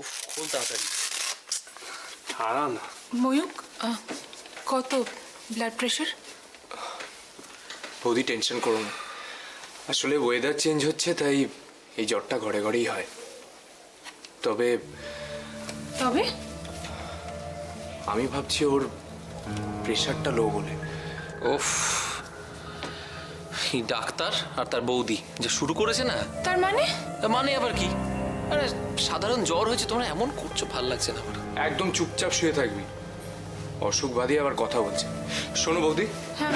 উফ, খোল তাড়াতাড়ি। হারা না ময়ূক, কত ব্লাড প্রেশার? বৌদি টেনশন করো না, আসলে ওয়েদার চেঞ্জ হচ্ছে তাই এই জ্বরটা ঘরে ঘরেই হয়। তবে তবে আমি ভাবছি ওর প্রেশারটা লো বলে। উফ, এই ডাক্তার আর তার বৌদি যা শুরু করেছে না। তার মানে? মানে আবার কি? আরে সাধারণ জ্বর হয়েছে, তোমরা এমন করছো, ভাল লাগছে না আমার। একদম চুপচাপ শুয়ে থাকবি, অসুখ বাদী আবার কথা বলছে। শোনো বৌদি, হ্যাঁ,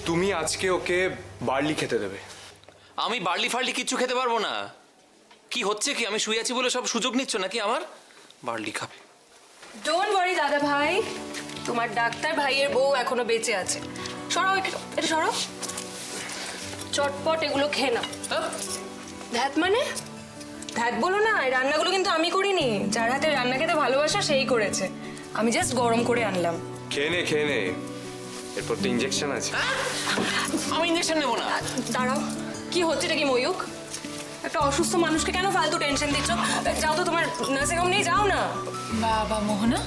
তুমি আজকে ওকে বার্লি খেতে দেবে। আমি বার্লি ফার্লি কিচ্ছু খেতে পারবো না। কি হচ্ছে কি? আমি শুয়ে আছি বলে সব সুযোগ নিচ্ছ নাকি আমার? বার্লি খাবে। ডোন্ট ওয়ারি দাদা ভাই, তোমার ডাক্তার ভাইয়ের বউ এখনো বেঁচে আছে। সরাও একটু, এটা সরাও। চটপট এগুলো খেয়ে নাও। হ্যাঁ? ধ্যাত মানে? ধ্যাত বলো না, এই রান্নাগুলো কিন্তু আমি করিনি। যার হাতে রান্না খেতে ভালোবাসা সেই করেছে, আমি জাস্ট গরম করে আনলাম। খেয়ে নে খেয়ে নে, এরপর তো ইঞ্জেকশন আছে। আমি ইঞ্জেকশন নেবো না। দাঁড়াও, কি হচ্ছে এটা কি ময়ূক? একটা অসুস্থ মানুষকে কেন ফালতু টেনশন দিচ্ছ? যাও তো, তোমার নার্সিং হোম নিয়ে যাও না। বাবা মোহনা,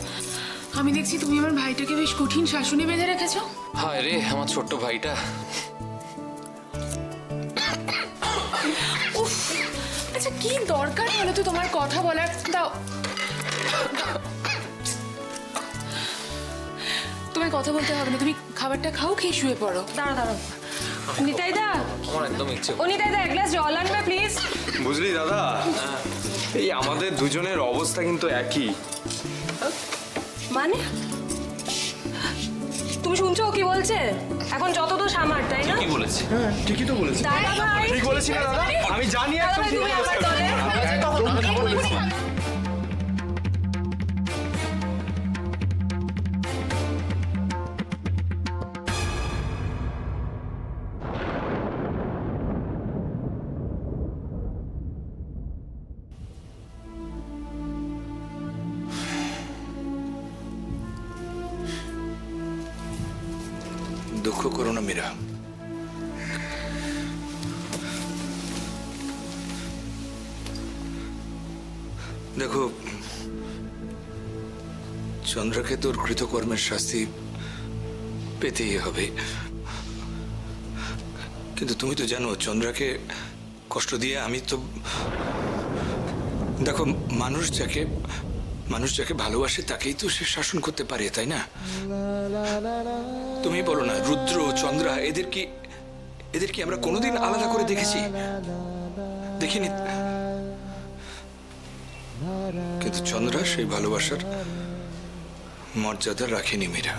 আমি দেখছি তুমি আমার ভাইটাকে বেশ কঠিন শাসনে বেঁধে রেখেছো। হায় রে, আমার ছোট্ট ভাইটা। উফ, আচ্ছা কি দরকার হলো তো তোমার কথা বলার? দাও, তোমায় কথা বলতে হবে না, তুমি খাবারটা খাও, খেয়ে শুয়ে পড়ো। দাঁড়া দাঁড়াও, নিতাইদা, আমার একদম ইচ্ছে। ও নিতাইদা এক গ্লাস জল আনবে প্লিজ। বুঝলি দাদা, এই আমাদের দুজনের অবস্থা কিন্তু একই। মানে তুমি শুনছো ও কি বলছে? এখন যত দোষ আমার, তাই না? কি বলেছে? হ্যাঁ ঠিকই তো বলেছি। দাদা ভাই, ঠিক বলেছি না দাদা? আমি জানি দাদা একদম ভাই, ঠিক তুমি বলেছি। আমার দলে। একদম ঠিক বলেছি। দুঃখ করো না মীরা, দেখো চন্দ্রকে তোর কৃতকর্মের শাস্তি পেতেই হবে, কিন্তু তুমি তো জানো চন্দ্রাকে কষ্ট দিয়ে আমি তো, দেখো মানুষ যাকে ভালোবাসে তাকেই তো সে শাসন করতে পারে, তাই না? তুমি বলো না, রুদ্র চন্দ্রা এদের কি আমরা কোনোদিন আলাদা করে দেখেছি? দেখিনি। কিন্তু চন্দ্রা সেই ভালোবাসার মর্যাদা রাখেনি মীরা।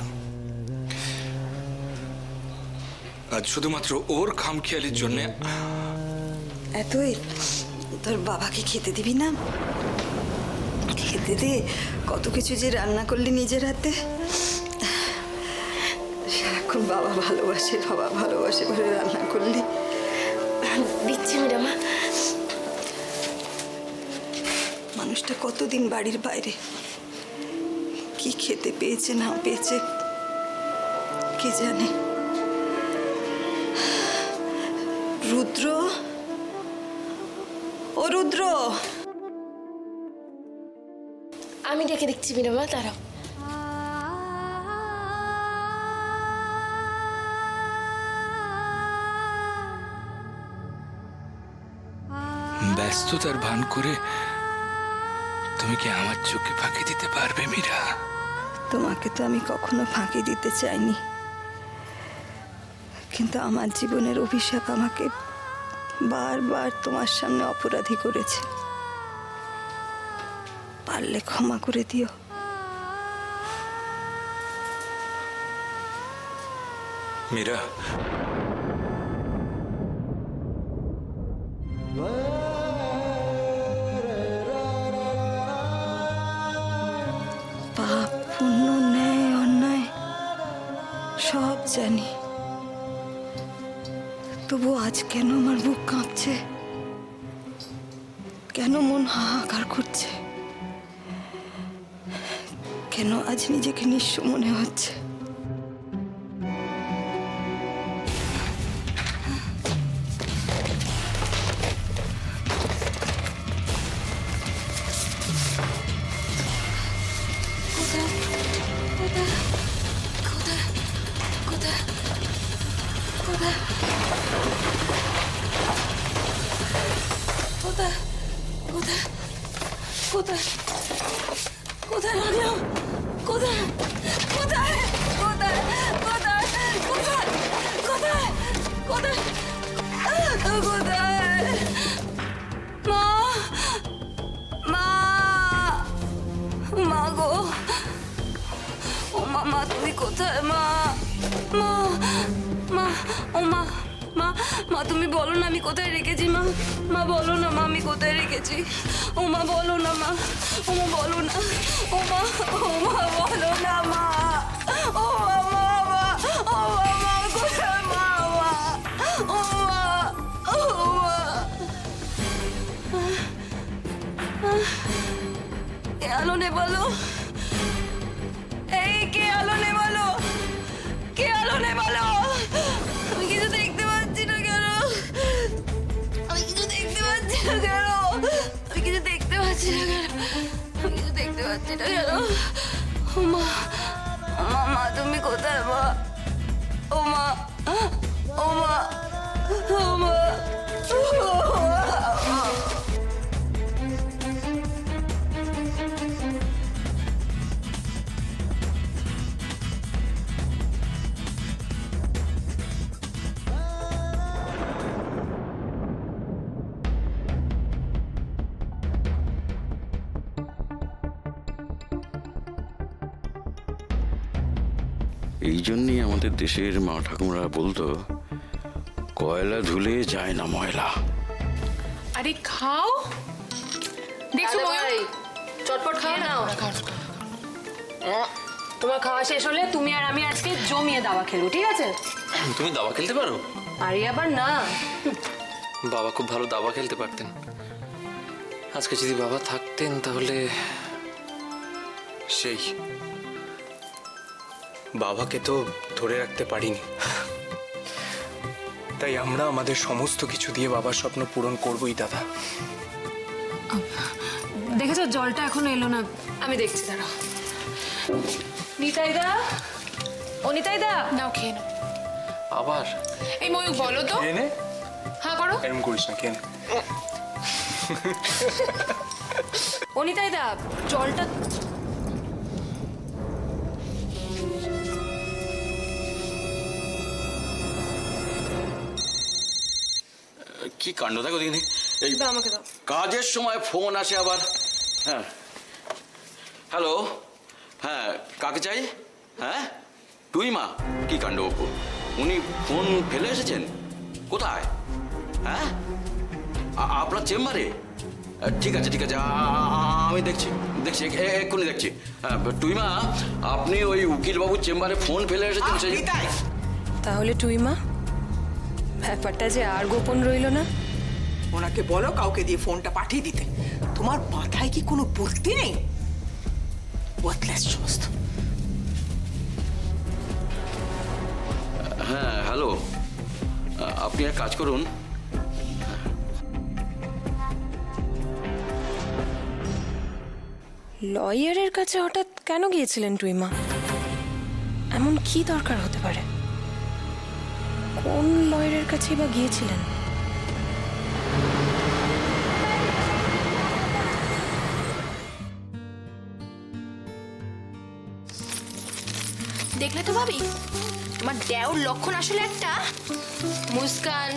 আজ শুধুমাত্র ওর খামখেয়ালির জন্য। এতই তোর বাবাকে খেতে দিবি না? খেতে দে, কত কিছু যে রান্না করলি নিজের হাতে। সারাক্ষণ বাবা ভালোবাসে বলে রান্না করলি। দিচ্ছি ম্যাডামা। মানুষটা কতদিন বাড়ির বাইরে, কি খেতে পেয়েছে না পেয়েছে কে জানে। রুদ্র, ও রুদ্র, আমি ডেকে দিচ্ছি ম্যাডামা, দাঁড়াও। ব্যস্ততার ভান করে তুমি কি আমার চোখে ফাঁকি দিতে পারবে মীরা? তোমাকে তো আমি কখনো ফাঁকি দিতে চাইনি, কিন্তু আমার জীবনের অভিশাপ আমাকে বারবার তোমার সামনে অপরাধী করেছে। পারলে ক্ষমা করে দিও। মীরা, পাপ পুণ্য ন্যায় অন্যায় সব জানি, তবু আজ কেন আমার বুক কাঁপছে, কেন মন হাহাকার করছে, কেন আজ নিজেকে নিঃস্ব মনে হচ্ছে। কোথায় কোথায় কোথায় কোথায় রাখলাম কোথায় কোথায় কোথায় কোথায় কোথায় কোথায় কোথায় কোথায় মা মা মা গো ও মা মা তুমি কোথায় মা মা মা ও মা মা মা তুমি বলো না আমি কোথায় রেখেছি মা মা বলো না মা আমি কোথায় রেখেছি ও মা বলো না মা ও মা বলো না ও মা বলো না মা ও মা মা ও মা কোথায় মা মা ও মা ও মা কে আলো নে বলো এই কে আলো নে বলো কে আলো নে বলো আমি কিছু দেখতে পাচ্ছি না কেন আমি কিছু দেখতে পাচ্ছি না কেন আমি কিছু দেখতে পাচ্ছি না কেন আমি কিছু দেখতে পাচ্ছি না কেন ও মা মা মা তুমি কোথায় মা ও মা ও মা ও মা এই জন্যই আমাদের দেশের মা ঠাকুমরা বলতো কয়লা ধুলে যায় না ময়লা। আরে খাও দেখছো দাদা ভাই, চটপট খাও নাও তোমার খাওয়া শেষ হলে তুমি আর আমি আজকে জমিয়ে দাওয়া খেলবো, ঠিক আছে? তুমি দাবা খেলতে পারো? আরে আবার না, বাবা খুব ভালো দাবা খেলতে পারতেন। আজকে যদি বাবা থাকতেন তাহলে সেই বাবাকে তো ধরে রাখতে পারিনি, তাই আমরা আমাদের সমস্ত কিছু দিয়ে বাবার স্বপ্ন পূরণ করবই দাদা। দেখেছো জলটা এখনো এলো না, আমি দেখছি দাঁড়াও। নিতাইদা, ও নিতাইদা, নাও খেয়ে নাও। আবার এই ময়ূক বলো তো, কে নে? হ্যাঁ করো। এরম করিস না, কে নে? ও নিতাইদা, জলটা কি কাণ্ড দেখো দেখিনি, এই দাও, আমাকে দাও। কাজের সময় ফোন আসে আবার। হ্যাঁ হ্যালো, হ্যাঁ কাকে চাই? হ্যাঁ তুই মা, কি কাণ্ড, উনি ফোন ফেলে এসেছেন? কোথায়? হ্যাঁ আপনার চেম্বারে? ঠিক আছে ঠিক আছে, আমি দেখছি দেখছি এক্ষুনি দেখছি। তুই মা, আপনি ওই উকিলবাবুর চেম্বারে ফোন ফেলে এসেছেন সেই। তাহলে তুই মা, ব্যাপারটা যে আর গোপন রইল না। ওনাকে বলো কাউকে দিয়ে ফোনটা পাঠিয়ে দিতে। তোমার মাথায় কি কোনো বুদ্ধি নেই? ওয়ার্থলেস সমস্ত। হ্যাঁ হ্যালো, আপনি এক কাজ করুন, লয়ারের কাছে হঠাৎ কেন গিয়েছিলেন তুই মা? এমন কি দরকার হতে পারে? কোন লয়ারের কাছে বা গিয়েছিলেন? দেখলে তো ভাবি, আমার দেওর লক্ষণ আসলে একটা। মুস্কান,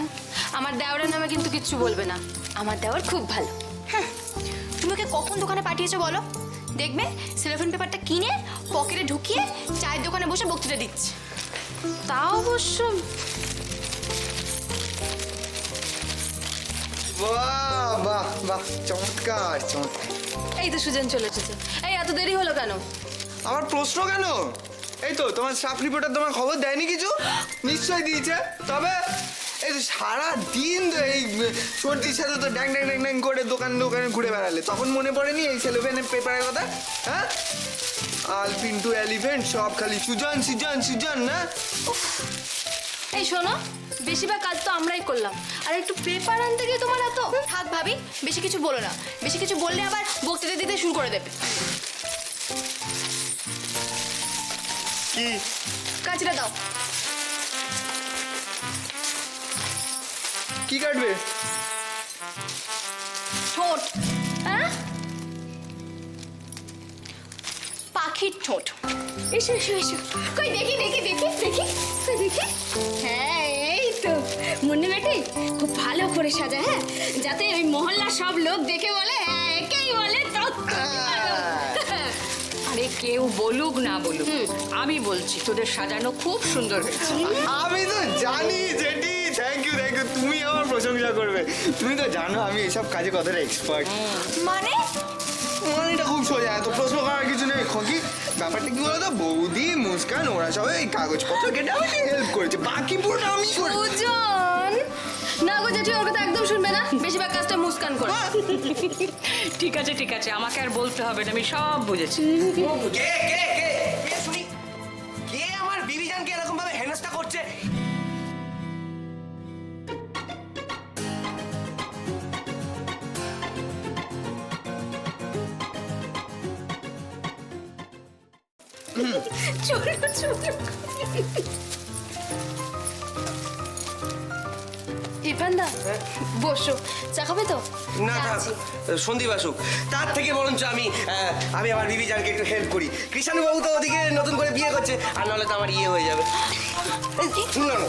আমার দেওরের নামে কিন্তু কিচ্ছু বলবে না, আমার দেওর খুব ভালো। তুমি ওকে কখন দোকানে পাঠিয়েছো বলো? দেখবে সেলোফোন পেপারটা কিনে পকেটে ঢুকিয়ে চায়ের দোকানে বসে বক্তৃতা দিচ্ছে। তা অবশ্য বাহ বাহ বাহ, চমৎকার চমৎকার। এই তো সুজন চলে এসেছে। এই এত দেরি হলো কেন? আমার প্রশ্ন কেন? এই তো তোমার স্টাফ রিপোর্টার তোমার খবর দেয়নি কিছু? নিশ্চয়ই দিয়েছে। তবে এই তো সারা দিন তো এই সর্দির সাথে তো ড্যাং ড্যাং ড্যাং ড্যাং করে দোকান দোকানে ঘুরে বেড়ালে, তখন মনে পড়েনি এই সেলোফেনের পেপারের কথা? হ্যাঁ, আলপিন টু এলিফেন্ট সব খালি সুজন সুজন সুজন না? এই শোনো, বেশিরভাগ কাজ তো আমরাই করলাম, আর একটু পেপার আনতে গিয়ে তোমার এত। থাক ভাবি, বেশি কিছু বলো না, বেশি কিছু বললে আবার বক্তৃতা দিতে শুরু করে দেবে। কি কাজটা দাও। কি কাটবে? ঠোঁট, হ্যাঁ? পাখির ঠোঁট। এসো এসো এসো, কই দেখি দেখি দেখি দেখি, কই দেখি। হ্যাঁ এই তো মুন্নি বেটি, খুব ভালো করে সাজা, হ্যাঁ, যাতে ওই মহল্লার সব লোক দেখে বলে হ্যাঁ একেই বলে তত্ত্ব। আরে কেউ বলুক না বলুক, আমি বলছি তোদের সাজানো খুব সুন্দর হয়েছে। আমি তো জানি জেঠি, থ্যাংক ইউ থ্যাংক ইউ, তুমি আমার প্রশংসা করবে। তুমি তো জানো আমি এসব কাজে কতটা এক্সপার্ট। মানে এটা খুব সোজা, এত প্রশ্ন করার কিছু নেই। খোঁকি ব্যাপারটা কি বলতো, বৌদি মুস্কান ওরা সবাই এই কাগজপত্র কেটে আমাকে হেল্প করেছে, বাকি পুরোটা আমি করেছি। সুজন, না গো জেঠি, ওর কথা একদম শুনবে না, বেশিরভাগ কাজটা মুস্কান করে। ঠিক আছে ঠিক আছে, আমাকে আর বলতে হবে না, আমি সব বুঝেছি। কে কে কে কে শুনি, কে আমার বিবিজানকে এরকম ভাবে হেনস্থা করছে? চলো চলো। ইরফানদা, বসো, চা খাবে তো? না চা থাক, আছে। সন্দীপ আসুক, তার থেকে বরঞ্চ আমি আমার বিবিজানকে একটু হেল্প করি। কৃষাণু বাবু তো ওদিকে নতুন করে বিয়ে করছে, আর নাহলে তো আমার ইয়ে হয়ে যাবে। না না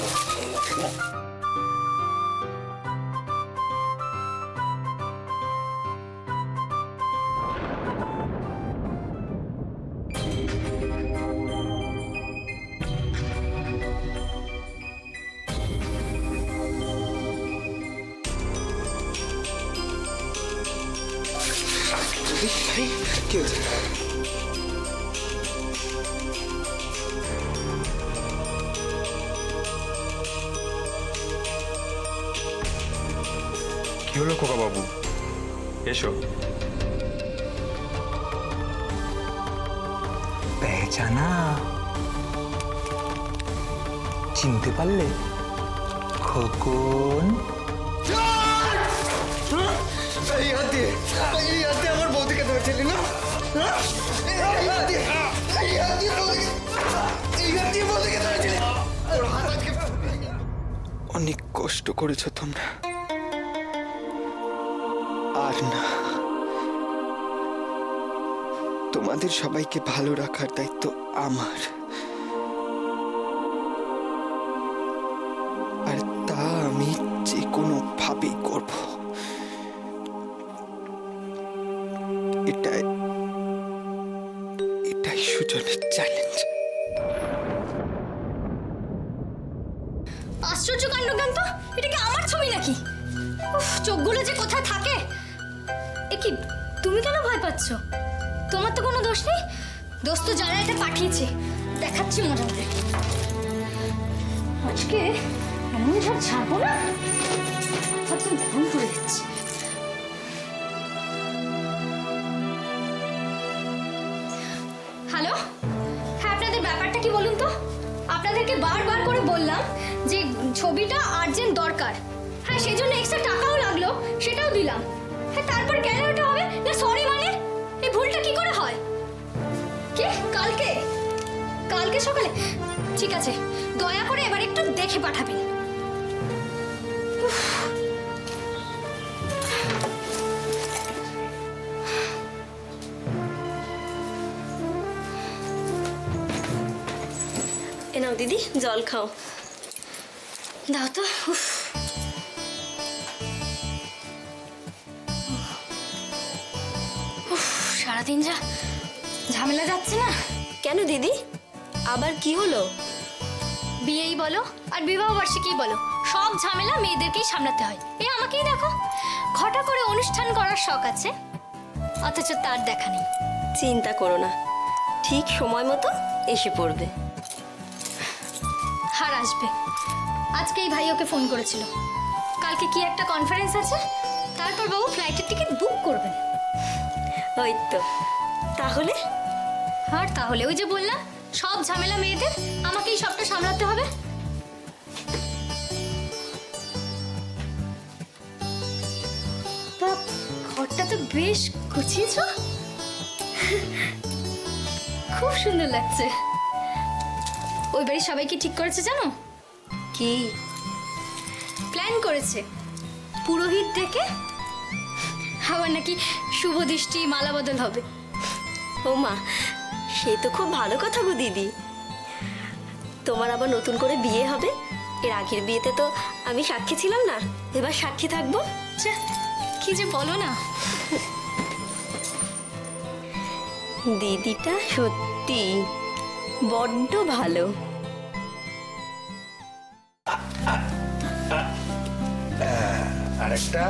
কি হয়েছে? কি হলো খোকা বাবু, এসো। পেহচানা, চিনতে পারলে? খোকন। এই হাতে আমার বৌদিকে ধরেছিলি না? এই হাতে বৌদিকে ধরেছিলি। অনেক কষ্ট করেছো তোমরা, আর না, তোমাদের সবাইকে ভালো রাখার দায়িত্ব আমার, আর তা আমি যে কোনো ভাবেই করব। এটাই সুজনের চ্যালেঞ্জ। আশ্চর্য কাণ্ড, জ্ঞান তো, এটা কি আমার ছবি নাকি? উফ, চোখগুলো যে কোথায় থাকে। এ কি, তুমি কেন ভয় পাচ্ছ? তোমার তো কোনো দোষ নেই, দোষ তো যারা এটা পাঠিয়েছে। দেখাচ্ছি মজা করে। আজকে এমন সব ছাড়বো না, একদম ভুল করে দিচ্ছি। হ্যালো, হ্যাঁ, আপনাদের ব্যাপারটা কি বলুন তো? আপনাদেরকে বারবার করে বললাম যে ছবিটা আর্জেন্ট দরকার। হ্যাঁ, সেই জন্য এক্সট্রা টাকাও লাগলো, সেটাও দিলাম। হ্যাঁ, তারপর কেন ওটা হবে না? সরি মানে এই ভুলটা কি করে হয়? কি কালকে সকালে? ঠিক আছে, দয়া করে এবার একটু দেখে পাঠাবেন। এ নাও দিদি, জল খাও। দাও তো। সারাদিন যা ঝামেলা যাচ্ছে না। কেন দিদি, আবার কি হলো? বিয়েই বলো আর বিবাহ বার্ষিকী বলো, সব ঝামেলা মেয়েদেরকেই সামলাতে হয়। এ আমাকেই দেখো, ঘটা করে অনুষ্ঠান করার শখ আছে, অথচ তার দেখা নেই। চিন্তা করো না, ঠিক সময় মতো এসে পড়বে। হার আসবে। আজকেই ভাই ওকে ফোন করেছিল, কালকে কি একটা কনফারেন্স আছে, তারপর বাবু ফ্লাইটের টিকিট বুক করবেন। ওই তো, তাহলে? আর তাহলে ওই যে বললাম, সব ঝামেলা মেয়েদের, আমাকেই সবটা সামলাতে হবে। তা ঘরটা তো বেশ গুছিয়েছ, খুব সুন্দর লাগছে। ওই বাড়ির সবাইকে ঠিক করেছে জানো? কি প্ল্যান করেছে? পুরোহিত ডেকে আবার নাকি শুভ দৃষ্টি মালা বদল হবে। ও মা, সে তো খুব ভালো কথা গো দিদি। তোমার আবার নতুন করে বিয়ে হবে। এর আগের বিয়েতে তো আমি সাক্ষী ছিলাম না, এবার সাক্ষী থাকবো। যা, কি যে বলো না। দিদিটা সত্যি বড্ড ভালো। আরেকটা,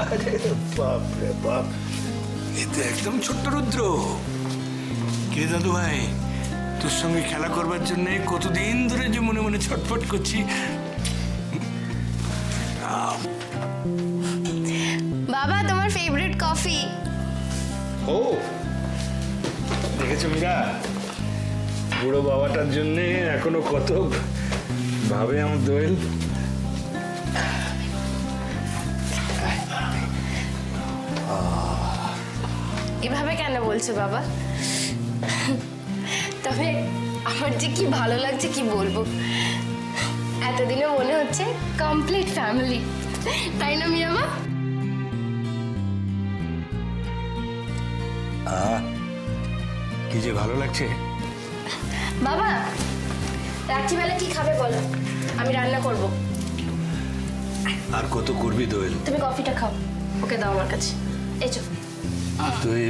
আরে বাপ রে বাপ, এ তো একদম ছোট্ট রুদ্র। কে দাদু ভাই, তোর সঙ্গে খেলা করবার জন্য কতদিন ধরে যে মনে মনে ছটফট করছি। বাবা, তোমার ফেভারিট কফি। ও দেখেছো মীরা, বুড়ো বাবাটার জন্য এখনো কত ভাবে আমার দোয়েল। এভাবে কেন বলছো বাবা? তবে আমার যে কি ভালো লাগছে কি বলবো। এতদিনে মনে হচ্ছে কমপ্লিট ফ্যামিলি, তাই না মিয়া মা? কি যে ভালো লাগছে। বাবা, রাত্রিবেলা কি খাবে বলো, আমি রান্না করব। আর কত করবি দোয়েল? তুমি কফিটা খাও, ওকে দাও আমার কাছে। এসো। তুই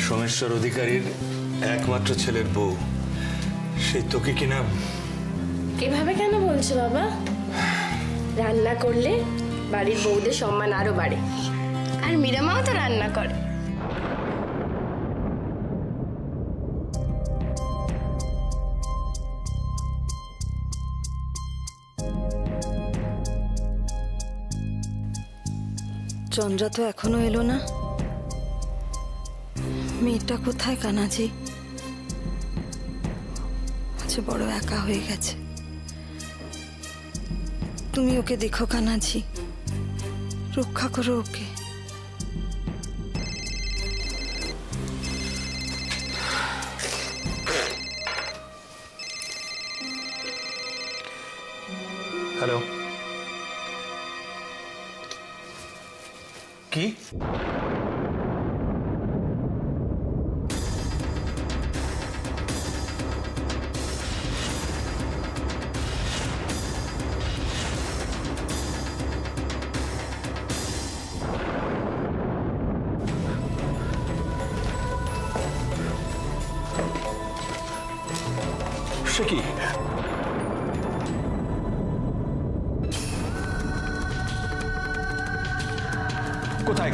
সোমেশ্বর অধিকারীর একমাত্র ছেলের বউ, সে তোকে কিনা। এভাবে কেন বলছো বাবা? রান্না করলে বাড়ির বউদের সম্মান আরো বাড়ে। আর মীরামাও তো রান্না করে। চন্দ্রা তো এখনো এলো না। মেয়েটা কোথায় কানাজি? আচ্ছা, বড় একা হয়ে গেছে। তুমি ওকে দেখো কানাজি, রক্ষা করো ওকে। হ্যালো, কি? সে কি? কোথায়?